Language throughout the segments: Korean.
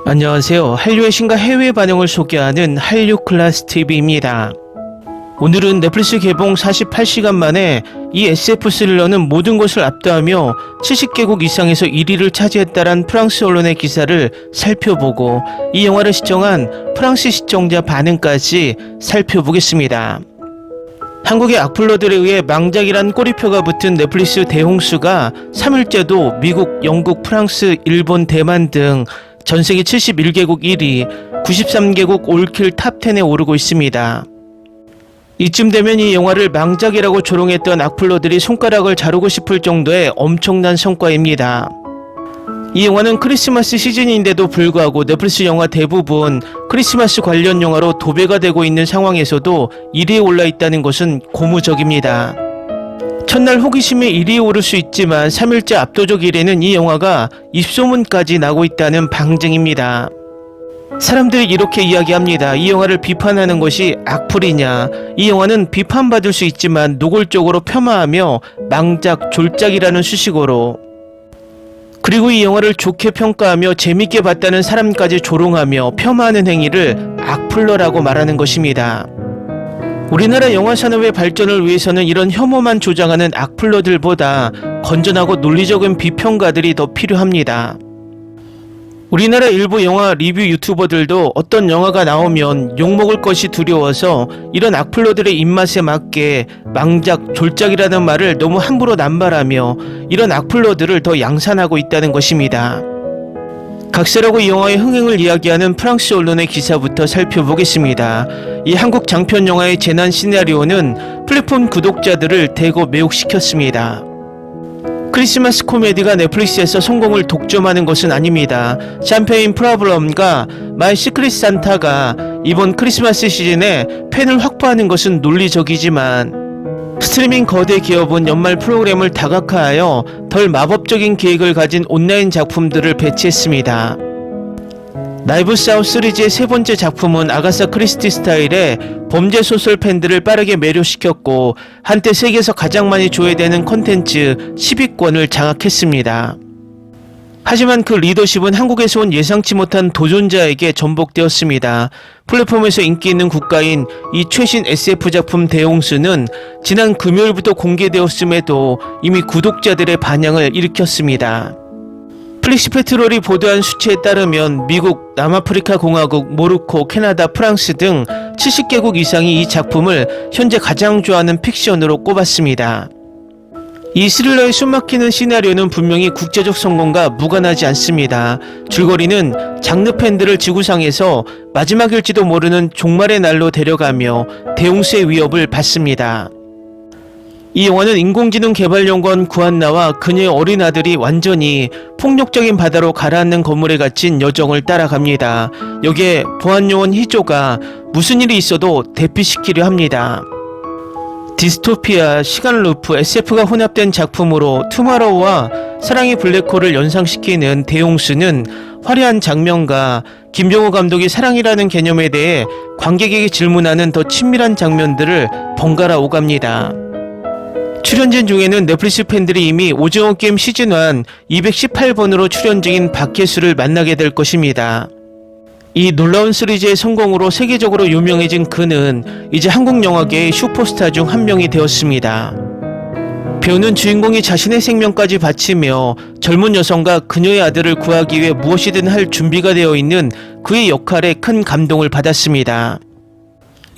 안녕하세요. 한류의 신과 해외 반응을 소개하는 한류클래스TV입니다. 오늘은 넷플릭스 개봉 48시간 만에 이 SF 스릴러는 모든 것을 압도하며 70개국 이상에서 1위를 차지했다란 프랑스 언론의 기사를 살펴보고 이 영화를 시청한 프랑스 시청자 반응까지 살펴보겠습니다. 한국의 악플러들에 의해 망작이란 꼬리표가 붙은 넷플릭스 대홍수가 3일째도 미국, 영국, 프랑스, 일본, 대만 등 전세계 71개국 1위, 93개국 올킬 탑10에 오르고 있습니다. 이쯤 되면 이 영화를 망작이라고 조롱했던 악플러들이 손가락을 자르고 싶을 정도의 엄청난 성과입니다. 이 영화는 크리스마스 시즌인데도 불구하고 넷플릭스 영화 대부분 크리스마스 관련 영화로 도배가 되고 있는 상황에서도 1위에 올라 있다는 것은 고무적입니다. 첫날 호기심에 1위에 오를 수 있지만 3일째 압도적 1위는 이 영화가 입소문까지 나고 있다는 방증입니다. 사람들이 이렇게 이야기합니다. 이 영화를 비판하는 것이 악플이냐? 이 영화는 비판받을 수 있지만 노골적으로 폄하하며 망작, 졸작이라는 수식어로, 그리고 이 영화를 좋게 평가하며 재밌게 봤다는 사람까지 조롱하며 폄하하는 행위를 악플러라고 말하는 것입니다. 우리나라 영화 산업의 발전을 위해서는 이런 혐오만 조장하는 악플러들보다 건전하고 논리적인 비평가들이 더 필요합니다. 우리나라 일부 영화 리뷰 유튜버들도 어떤 영화가 나오면 욕먹을 것이 두려워서 이런 악플러들의 입맛에 맞게 망작, 졸작이라는 말을 너무 함부로 남발하며 이런 악플러들을 더 양산하고 있다는 것입니다. 각설하고 이 영화의 흥행을 이야기하는 프랑스 언론의 기사부터 살펴보겠습니다. 이 한국 장편 영화의 재난 시나리오는 플랫폼 구독자들을 대거 매혹시켰습니다. 크리스마스 코미디가 넷플릭스에서 성공을 독점하는 것은 아닙니다. 샴페인 프라블럼과 마이 시크릿 산타가 이번 크리스마스 시즌에 팬을 확보하는 것은 논리적이지만 스트리밍 거대 기업은 연말 프로그램을 다각화하여 덜 마법적인 계획을 가진 온라인 작품들을 배치했습니다. 나이브스 아웃 시리즈의 세 번째 작품은 아가사 크리스티 스타일의 범죄 소설 팬들을 빠르게 매료시켰고 한때 세계에서 가장 많이 조회되는 콘텐츠 10위권을 장악했습니다. 하지만 그 리더십은 한국에서 온 예상치 못한 도전자에게 전복되었습니다. 플랫폼에서 인기 있는 국가인 이 최신 SF 작품 대홍수는 지난 금요일부터 공개되었음에도 이미 구독자들의 반향을 일으켰습니다. 플릭스 페트롤이 보도한 수치에 따르면 미국, 남아프리카 공화국, 모로코, 캐나다, 프랑스 등 70개국 이상이 이 작품을 현재 가장 좋아하는 픽션으로 꼽았습니다. 이 스릴러의 숨막히는 시나리오는 분명히 국제적 성공과 무관하지 않습니다. 줄거리는 장르 팬들을 지구상에서 마지막일지도 모르는 종말의 날로 데려가며 대홍수의 위협을 받습니다. 이 영화는 인공지능 개발연구원 구한나와 그녀의 어린 아들이 완전히 폭력적인 바다로 가라앉는 건물에 갇힌 여정을 따라갑니다. 여기에 보안요원 희조가 무슨 일이 있어도 대피시키려 합니다. 디스토피아, 시간 루프, SF가 혼합된 작품으로 투마로우와 사랑의 블랙홀을 연상시키는 대홍수는 화려한 장면과 김병호 감독이 사랑이라는 개념에 대해 관객에게 질문하는 더 친밀한 장면들을 번갈아 오갑니다. 출연진 중에는 넷플릭스 팬들이 이미 오징어 게임 시즌1 218번으로 출연 중인 박혜수를 만나게 될 것입니다. 이 놀라운 시리즈의 성공으로 세계적으로 유명해진 그는 이제 한국 영화계의 슈퍼스타 중 한 명이 되었습니다. 배우는 주인공이 자신의 생명까지 바치며 젊은 여성과 그녀의 아들을 구하기 위해 무엇이든 할 준비가 되어 있는 그의 역할에 큰 감동을 받았습니다.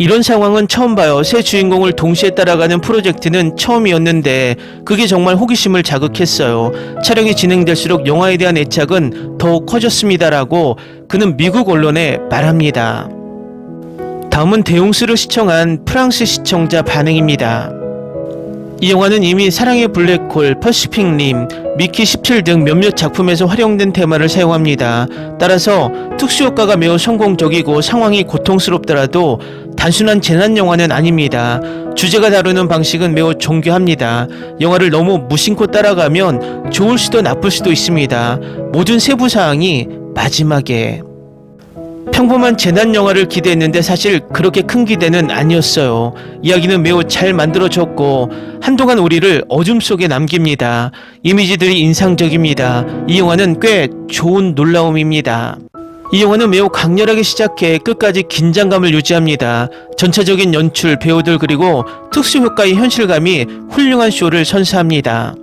이런 상황은 처음 봐요. 새 주인공을 동시에 따라가는 프로젝트는 처음이었는데 그게 정말 호기심을 자극했어요. 촬영이 진행될수록 영화에 대한 애착은 더욱 커졌습니다라고 그는 미국 언론에 말합니다. 다음은 대홍수를 시청한 프랑스 시청자 반응입니다. 이 영화는 이미 사랑의 블랙홀, 퍼시픽 림, 미키 17 등 몇몇 작품에서 활용된 테마를 사용합니다. 따라서 특수효과가 매우 성공적이고 상황이 고통스럽더라도 단순한 재난 영화는 아닙니다. 주제가 다루는 방식은 매우 정교합니다. 영화를 너무 무심코 따라가면 좋을 수도 나쁠 수도 있습니다. 모든 세부사항이 마지막에. 평범한 재난 영화를 기대했는데 사실 그렇게 큰 기대는 아니었어요. 이야기는 매우 잘 만들어졌고 한동안 우리를 어둠 속에 남깁니다. 이미지들이 인상적입니다. 이 영화는 꽤 좋은 놀라움입니다. 이 영화는 매우 강렬하게 시작해 끝까지 긴장감을 유지합니다. 전체적인 연출, 배우들 그리고 특수효과의 현실감이 훌륭한 쇼를 선사합니다.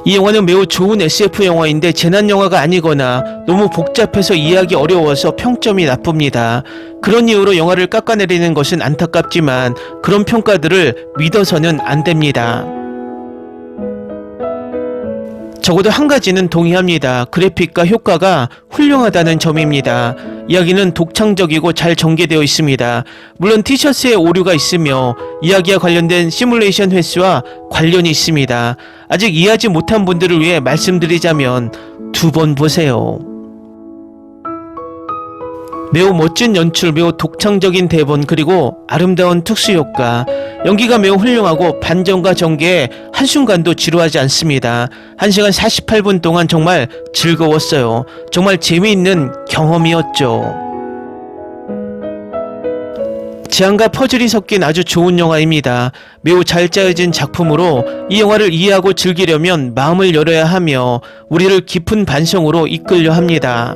이 영화는 매우 좋은 SF 영화인데 재난 영화가 아니거나 너무 복잡해서 이해하기 어려워서 평점이 나쁩니다. 그런 이유로 영화를 깎아내리는 것은 안타깝지만 그런 평가들을 믿어서는 안 됩니다. 적어도 한 가지는 동의합니다. 그래픽과 효과가 훌륭하다는 점입니다. 이야기는 독창적이고 잘 전개되어 있습니다. 물론 티셔츠에 오류가 있으며 이야기와 관련된 시뮬레이션 횟수와 관련이 있습니다. 아직 이해하지 못한 분들을 위해 말씀드리자면 2번 보세요. 매우 멋진 연출, 매우 독창적인 대본, 그리고 아름다운 특수효과, 연기가 매우 훌륭하고 반전과 전개에 한순간도 지루하지 않습니다. 1시간 48분 동안 정말 즐거웠어요. 정말 재미있는 경험이었죠. 재앙과 퍼즐이 섞인 아주 좋은 영화입니다. 매우 잘 짜여진 작품으로 이 영화를 이해하고 즐기려면 마음을 열어야 하며 우리를 깊은 반성으로 이끌려 합니다.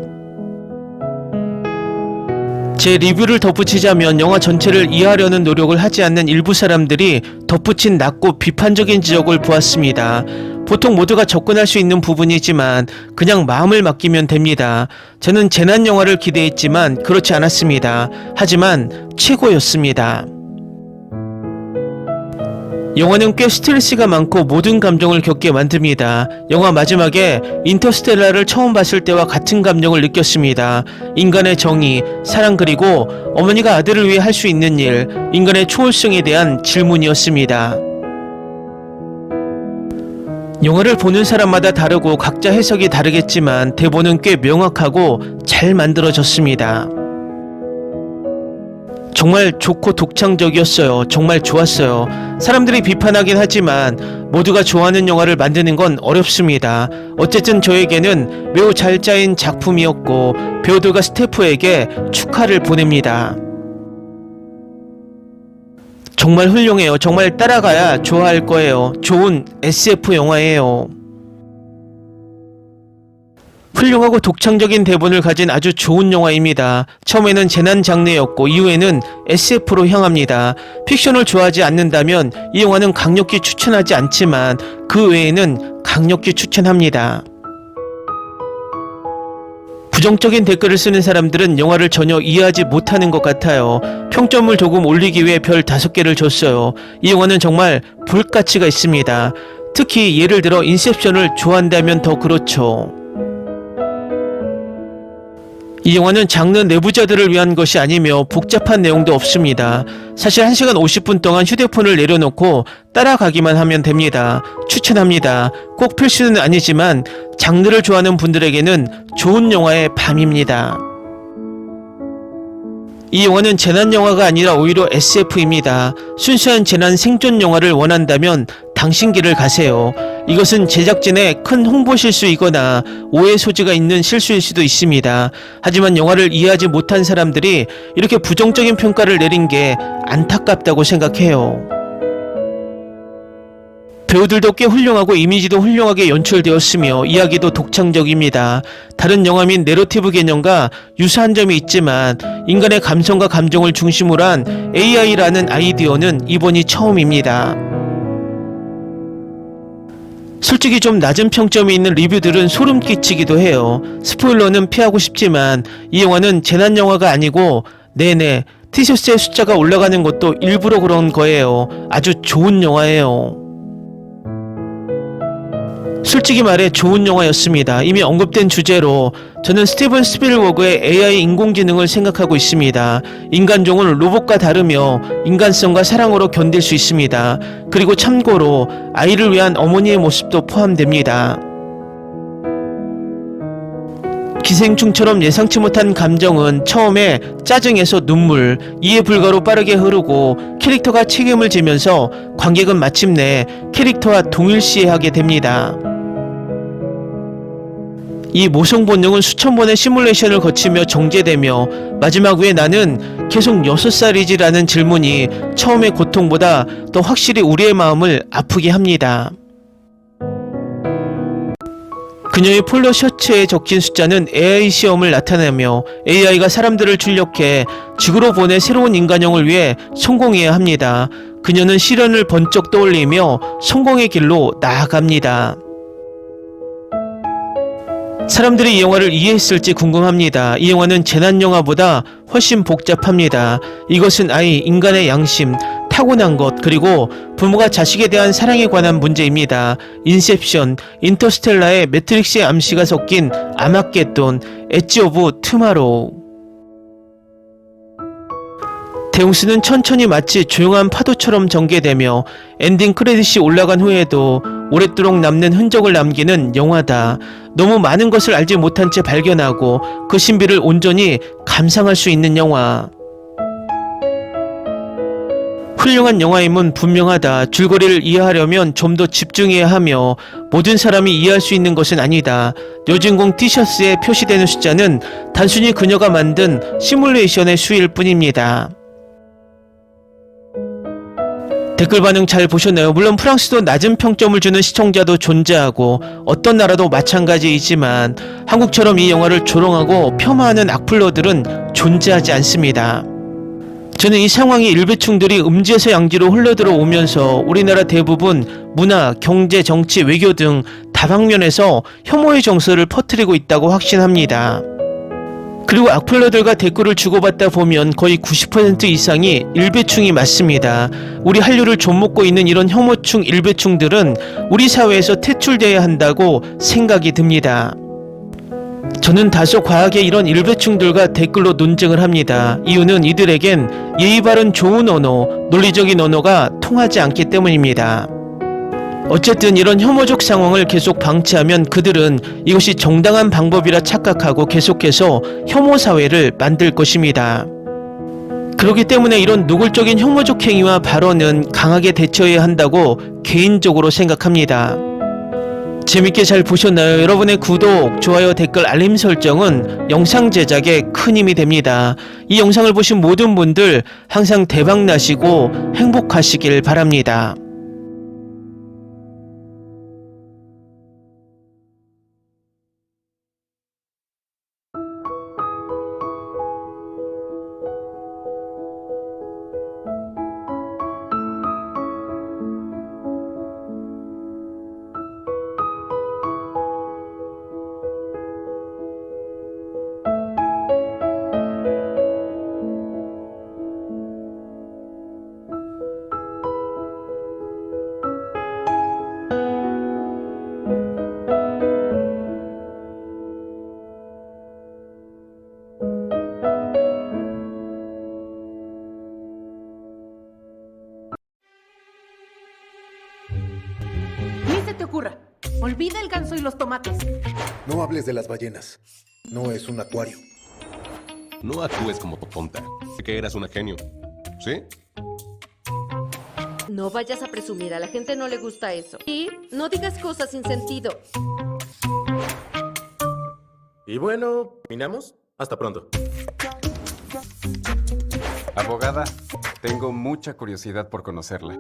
제 리뷰를 덧붙이자면 영화 전체를 이해하려는 노력을 하지 않는 일부 사람들이 덧붙인 낮고 비판적인 지적을 보았습니다. 보통 모두가 접근할 수 있는 부분이지만 그냥 마음을 맡기면 됩니다. 저는 재난 영화를 기대했지만 그렇지 않았습니다. 하지만 최고였습니다. 영화는 꽤 스트레스가 많고 모든 감정을 겪게 만듭니다. 영화 마지막에 인터스텔라를 처음 봤을 때와 같은 감정을 느꼈습니다. 인간의 정의, 사랑 그리고 어머니가 아들을 위해 할 수 있는 일, 인간의 초월성에 대한 질문이었습니다. 영화를 보는 사람마다 다르고 각자 해석이 다르겠지만 대본은 꽤 명확하고 잘 만들어졌습니다. 정말 좋고 독창적이었어요. 정말 좋았어요. 사람들이 비판하긴 하지만 모두가 좋아하는 영화를 만드는 건 어렵습니다. 어쨌든 저에게는 매우 잘 짜인 작품이었고 배우들과 스태프에게 축하를 보냅니다. 정말 훌륭해요. 정말 따라가야 좋아할 거예요. 좋은 SF 영화예요. 훌륭하고 독창적인 대본을 가진 아주 좋은 영화입니다. 처음에는 재난 장르였고 이후에는 SF로 향합니다. 픽션을 좋아하지 않는다면 이 영화는 강력히 추천하지 않지만 그 외에는 강력히 추천합니다. 부정적인 댓글을 쓰는 사람들은 영화를 전혀 이해하지 못하는 것 같아요. 평점을 조금 올리기 위해 별 5개를 줬어요. 이 영화는 정말 볼 가치가 있습니다. 특히 예를 들어 인셉션을 좋아한다면 더 그렇죠. 이 영화는 장르 내부자들을 위한 것이 아니며 복잡한 내용도 없습니다. 사실 1시간 50분 동안 휴대폰을 내려놓고 따라가기만 하면 됩니다. 추천합니다. 꼭 필수는 아니지만 장르를 좋아하는 분들에게는 좋은 영화의 밤입니다. 이 영화는 재난 영화가 아니라 오히려 SF입니다. 순수한 재난 생존 영화를 원한다면 당신 길을 가세요. 이것은 제작진의 큰 홍보 실수이거나 오해 소지가 있는 실수일 수도 있습니다. 하지만 영화를 이해하지 못한 사람들이 이렇게 부정적인 평가를 내린 게 안타깝다고 생각해요. 배우들도 꽤 훌륭하고 이미지도 훌륭하게 연출되었으며 이야기도 독창적입니다. 다른 영화 및 내러티브 개념과 유사한 점이 있지만 인간의 감성과 감정을 중심으로 한 AI라는 아이디어는 이번이 처음입니다. 솔직히 좀 낮은 평점이 있는 리뷰들은 소름 끼치기도 해요. 스포일러는 피하고 싶지만 이 영화는 재난 영화가 아니고 네네 티셔츠의 숫자가 올라가는 것도 일부러 그런 거예요. 아주 좋은 영화예요. 솔직히 말해 좋은 영화였습니다. 이미 언급된 주제로 저는 스티븐 스필버그의 AI 인공지능을 생각하고 있습니다. 인간종은 로봇과 다르며 인간성과 사랑으로 견딜 수 있습니다. 그리고 참고로 아이를 위한 어머니의 모습도 포함됩니다. 기생충처럼 예상치 못한 감정은 처음에 짜증에서 눈물, 이해 불가로 빠르게 흐르고 캐릭터가 책임을 지면서 관객은 마침내 캐릭터와 동일시하게 됩니다. 이 모성 본능은 수천 번의 시뮬레이션을 거치며 정제되며 마지막 왜 나는 계속 6살이지? 라는 질문이 처음의 고통보다 더 확실히 우리의 마음을 아프게 합니다. 그녀의 폴로 셔츠에 적힌 숫자는 AI 시험을 나타내며 AI가 사람들을 출력해 지구로 보내 새로운 인간형을 위해 성공해야 합니다. 그녀는 시련을 번쩍 떠올리며 성공의 길로 나아갑니다. 사람들이 이 영화를 이해했을지 궁금합니다. 이 영화는 재난영화보다 훨씬 복잡합니다. 이것은 아이, 인간의 양심, 타고난 것, 그리고 부모가 자식에 대한 사랑에 관한 문제입니다. 인셉션, 인터스텔라의 매트릭스의 암시가 섞인 아마겟돈, 엣지 오브 투마로우. 대웅스는 천천히 마치 조용한 파도처럼 전개되며 엔딩 크레딧이 올라간 후에도 오랫도록 남는 흔적을 남기는 영화다. 너무 많은 것을 알지 못한 채 발견하고 그 신비를 온전히 감상할 수 있는 영화. 훌륭한 영화임은 분명하다. 줄거리를 이해하려면 좀 더 집중해야 하며 모든 사람이 이해할 수 있는 것은 아니다. 여주인공 티셔츠에 표시되는 숫자는 단순히 그녀가 만든 시뮬레이션의 수일 뿐입니다. 댓글 반응 잘 보셨나요? 물론 프랑스도 낮은 평점을 주는 시청자도 존재하고 어떤 나라도 마찬가지이지만 한국처럼 이 영화를 조롱하고 폄하하는 악플러들은 존재하지 않습니다. 저는 이 상황이 일배충들이 음지에서 양지로 흘러들어 오면서 우리나라 대부분 문화, 경제, 정치, 외교 등 다방면에서 혐오의 정서를 퍼뜨리고 있다고 확신합니다. 그리고 악플러들과 댓글을 주고받다 보면 거의 90% 이상이 일배충이 맞습니다. 우리 한류를 좀먹고 있는 이런 혐오충 일배충들은 우리 사회에서 퇴출돼야 한다고 생각이 듭니다. 저는 다소 과하게 이런 일배충들과 댓글로 논쟁을 합니다. 이유는 이들에겐 예의 바른 좋은 언어, 논리적인 언어가 통하지 않기 때문입니다. 어쨌든 이런 혐오적 상황을 계속 방치하면 그들은 이것이 정당한 방법이라 착각하고 계속해서 혐오 사회를 만들 것입니다. 그렇기 때문에 이런 노골적인 혐오적 행위와 발언은 강하게 대처해야 한다고 개인적으로 생각합니다. 재밌게 잘 보셨나요? 여러분의 구독, 좋아요, 댓글, 알림 설정은 영상 제작에 큰 힘이 됩니다. 이 영상을 보신 모든 분들 항상 대박 나시고 행복하시길 바랍니다. Ni se te ocurra. Olvida el ganso y los tomates. No hables de las ballenas. No es un acuario. No actúes como tonta. Que eras una genio. ¿Sí? No vayas a presumir, a la gente no le gusta eso. Y no digas cosas sin sentido. Y bueno, ¿terminamos? Hasta pronto. Abogada, tengo mucha curiosidad por conocerla.